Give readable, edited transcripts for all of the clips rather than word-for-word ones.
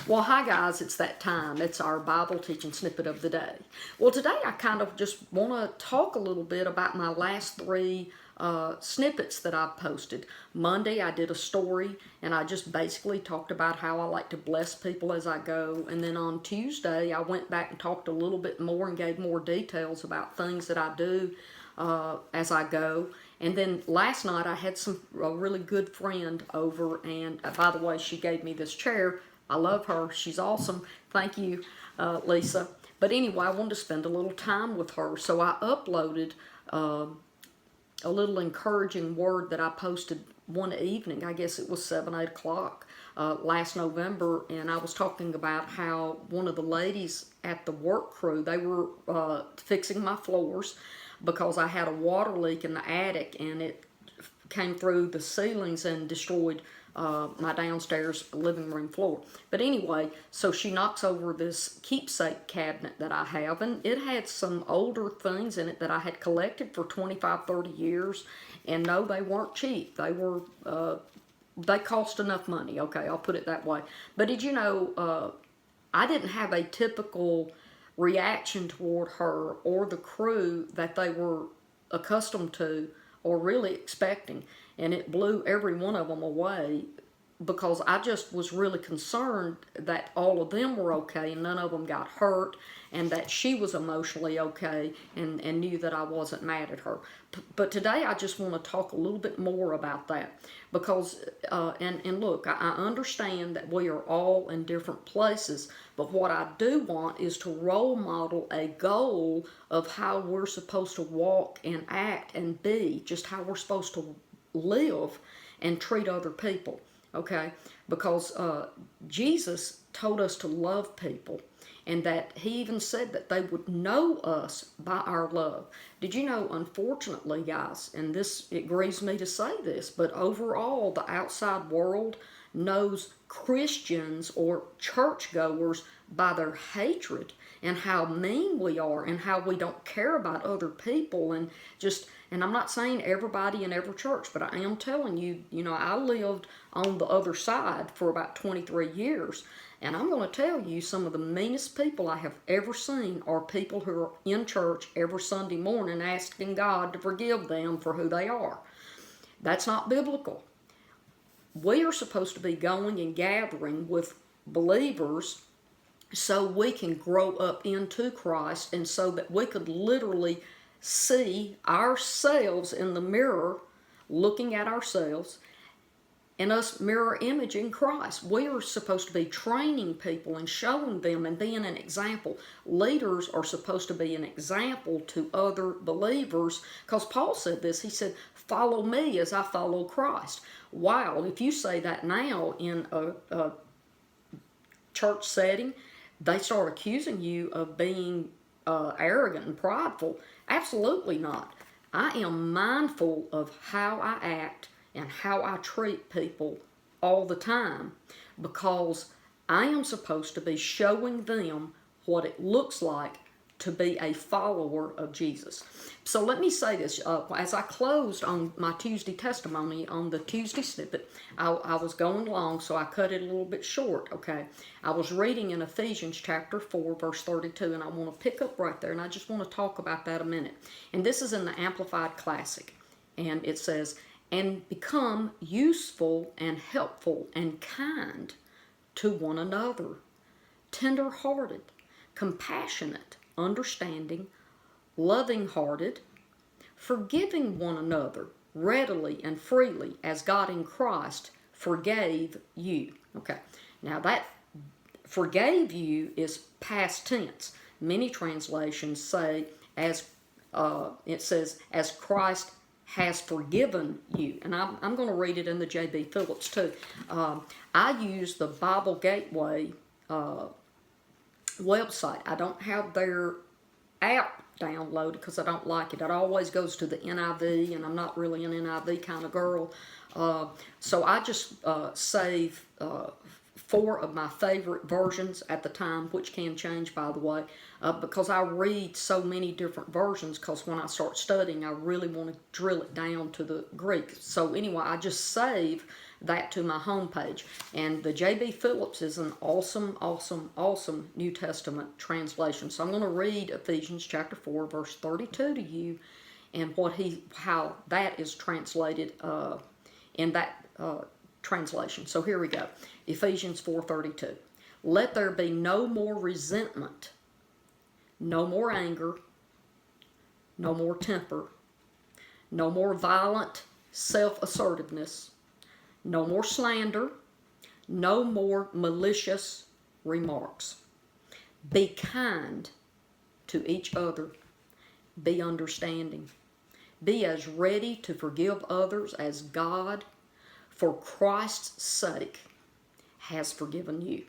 Well, hi guys, it's that time. It's our Bible teaching snippet of the day. Well, today I kind of just want to talk a little bit about my last three snippets that I've posted. Monday I did a story and I just basically talked about how I like to bless people as I go. And then on Tuesday I went back and talked a little bit more and gave more details about things that I do as I go. And then last night I had a really good friend over, and by the way, she gave me this chair. I love her. She's awesome. Thank you, Lisa. But anyway, I wanted to spend a little time with her, so I uploaded a little encouraging word that I posted one evening. I guess it was 7, 8 o'clock last November, and I was talking about how one of the ladies at the work crew, they were fixing my floors because I had a water leak in the attic, and it came through the ceilings and destroyed my downstairs living room floor. But anyway, so she knocks over this keepsake cabinet that I have, and it had some older things in it that I had collected for 25, 30 years, and no, they weren't cheap. They were, they cost enough money, okay, I'll put it that way. But did you know, I didn't have a typical reaction toward her or the crew that they were accustomed to or really expecting, and it blew every one of them away because I just was really concerned that all of them were okay and none of them got hurt, and that she was emotionally okay and knew that I wasn't mad at her. But today I just want to talk a little bit more about that because, and look, I understand that we are all in different places, but what I do want is to role model a goal of how we're supposed to walk and act and be, just how we're supposed to live and treat other people, okay? Because Jesus told us to love people, and that he even said that they would know us by our love. Did you know, unfortunately, guys, and this, it grieves me to say this, but overall the outside world knows Christians or churchgoers by their hatred and how mean we are and how we don't care about other people, and just, and I'm not saying everybody in every church, but I am telling you, you know, I lived on the other side for about 23 years, and I'm going to tell you some of the meanest people I have ever seen are people who are in church every Sunday morning asking God to forgive them for who they are. That's not biblical. We are supposed to be going and gathering with believers so we can grow up into Christ, and so that we could literally see ourselves in the mirror, looking at ourselves, and us mirror imaging Christ. We are supposed to be training people and showing them and being an example. Leaders are supposed to be an example to other believers, because Paul said this. He said, follow me as I follow Christ. Wow, if you say that now in a church setting, they start accusing you of being arrogant and prideful. Absolutely not. I am mindful of how I act and how I treat people all the time, because I am supposed to be showing them what it looks like to be a follower of Jesus. So let me say this, as I closed on my Tuesday testimony on the Tuesday snippet, I was going long, so I cut it a little bit short, okay? I was reading in Ephesians chapter 4, verse 32, and I want to pick up right there, and I just want to talk about that a minute. And this is in the Amplified Classic, and it says, and become useful and helpful and kind to one another, tender-hearted, compassionate, understanding, loving-hearted, forgiving one another readily and freely as God in Christ forgave you. Okay, now that forgave you is past tense. Many translations say as it says as Christ has forgiven you, and I'm going to read it in the J.B. Phillips too. I use the Bible Gateway website. I don't have their app downloaded because I don't like it. It always goes to the NIV, and I'm not really an NIV kind of girl. So I just save 4 of my favorite versions at the time, which can change, by the way, because I read so many different versions, because when I start studying, I really want to drill it down to the Greek. So anyway, I just save that to my homepage. And the J.B. Phillips is an awesome, awesome, awesome New Testament translation. So I'm going to read Ephesians chapter 4, verse 32 to you, and how that is translated in that translation. So here we go. Ephesians 4:32. Let there be no more resentment, no more anger, no more temper, no more violent self-assertiveness, no more slander, no more malicious remarks. Be kind to each other. Be understanding. Be as ready to forgive others as God, for Christ's sake, has forgiven you.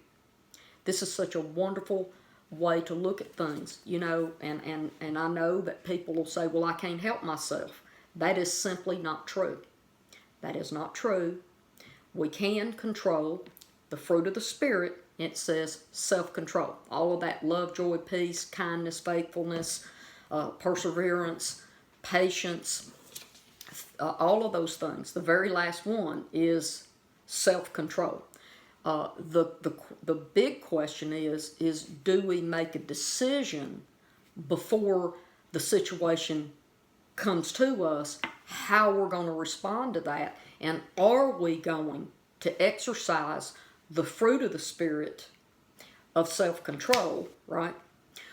This is such a wonderful way to look at things, you know, and I know that people will say, well, I can't help myself. That is simply not true. That is not true. We can control the fruit of the Spirit. It says self-control. All of that love, joy, peace, kindness, faithfulness, perseverance, patience, all of those things. The very last one is self-control. The big question is do we make a decision before the situation comes to us, how we're going to respond to that, and are we going to exercise the fruit of the Spirit of self-control, right?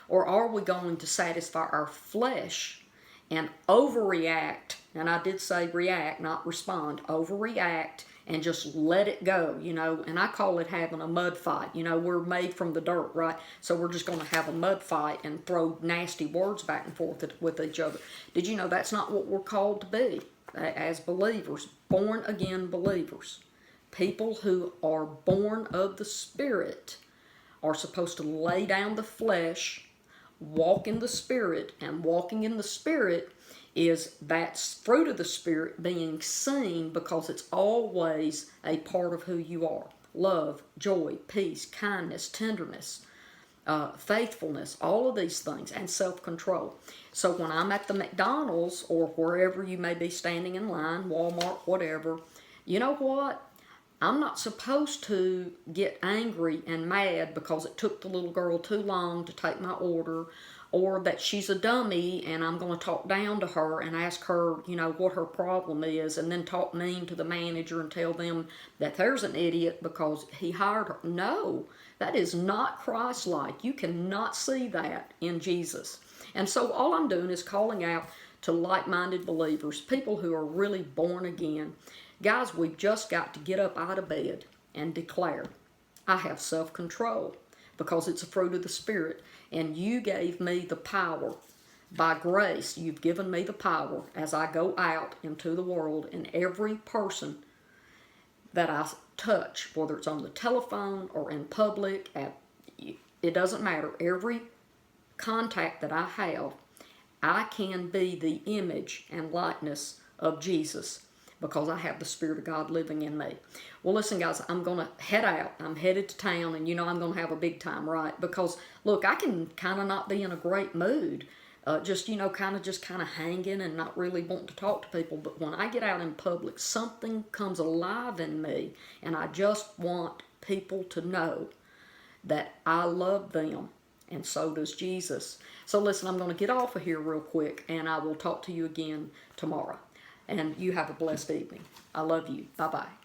Or are we going to satisfy our flesh and overreact? And I did say react, not respond. Overreact and just let it go, you know. And I call it having a mud fight. You know, we're made from the dirt, right? So we're just going to have a mud fight and throw nasty words back and forth with each other. Did you know that's not what we're called to be as believers, born again believers? People who are born of the Spirit are supposed to lay down the flesh, walk in the Spirit, and walking in the Spirit is that fruit of the Spirit being seen, because it's always a part of who you are. Love, joy, peace, kindness, tenderness, faithfulness, all of these things, and self-control. So when I'm at the McDonald's or wherever you may be standing in line, Walmart, whatever, you know what? I'm not supposed to get angry and mad because it took the little girl too long to take my order, or that she's a dummy and I'm going to talk down to her and ask her, you know, what her problem is, and then talk mean to the manager and tell them that there's an idiot because he hired her. No, that is not Christ-like. You cannot see that in Jesus. And so all I'm doing is calling out to like-minded believers, people who are really born again. Guys, we've just got to get up out of bed and declare, I have self-control, because it's a fruit of the Spirit. And you gave me the power. By grace, you've given me the power as I go out into the world, and every person that I touch, whether it's on the telephone or in public, it doesn't matter. Every contact that I have, I can be the image and likeness of Jesus, because I have the Spirit of God living in me. Well, listen, guys, I'm going to head out. I'm headed to town, and you know I'm going to have a big time, right? Because, look, I can kind of not be in a great mood, just kind of hanging and not really wanting to talk to people. But when I get out in public, something comes alive in me, and I just want people to know that I love them, and so does Jesus. So, listen, I'm going to get off of here real quick, and I will talk to you again tomorrow. And you have a blessed evening. I love you. Bye-bye.